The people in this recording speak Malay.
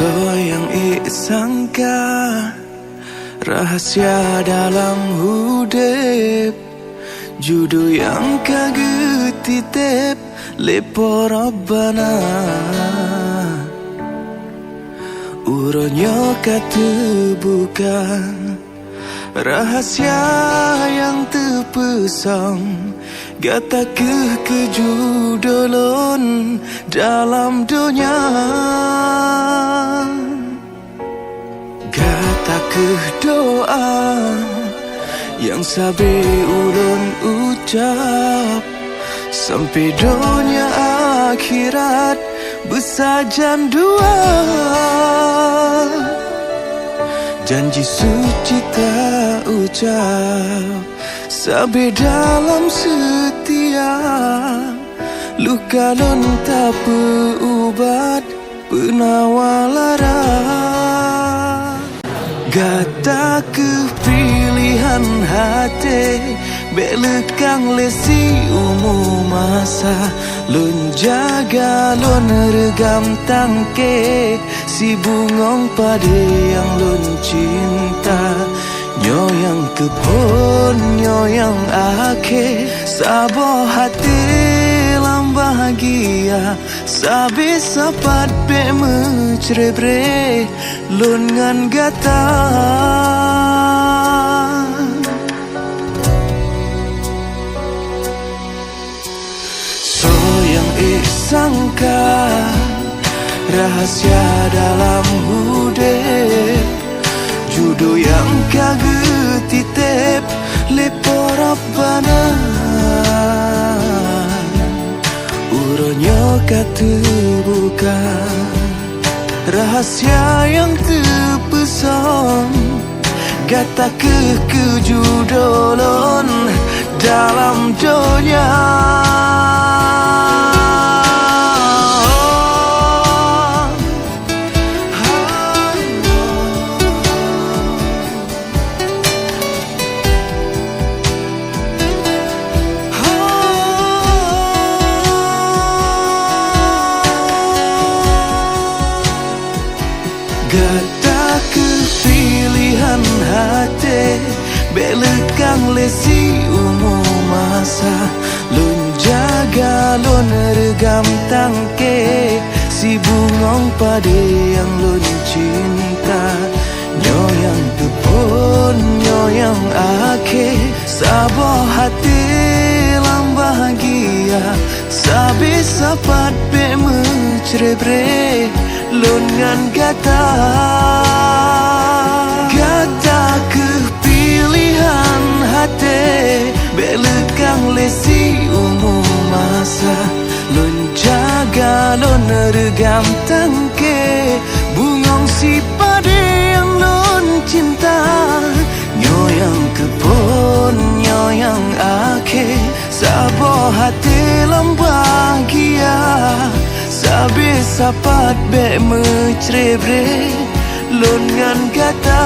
yang sangka rahasia dalam hudep, judo yang kagetitip lepo Rabbana. Uronyo kata bukan rahasia yang terpesong, gata kejudolon dalam dunia. Gata doa yang sabi ulun ucap, sampai dunia akhirat bersajan dua. Janji suci tak ucap, sabi dalam setia. Luka lon tak berubat, penawalara. Gata kepilihan hati, belekang lesi umur masa. Lun jaga, lun regam tangke, si bungong pada yang lun cinta. Nyo yang kepon, nyo yang akhir, sabo hati lam bahagia. Sabi sapat be mencerebre, lun ngan gata. So yang sangka rahasia dalam hudep, judo yang kagetitip lepo Rabbana. Uronyo kata bukan rahasia yang terpesong, gata kejudolon dalam dunia. Gata kepilihan hati, belekang lesi umur masa. Lun jaga, lun regam tangke, si bungong pada yang lun cinta. Nyo yang tepon, nyo yang akhir, sabo hati lam bahagia. Sabi sapat be mencerebre, lun ngan gata. Gata kepilihan hati, belekang lesi umur masa. Lun jaga, lun regam tangke, bungong si pada yang lun cinta. Nyo yang kepon, nyo yang akhir, sabo hati lam bahagia. Sabi sapat be mencerebre, lun ngan gata.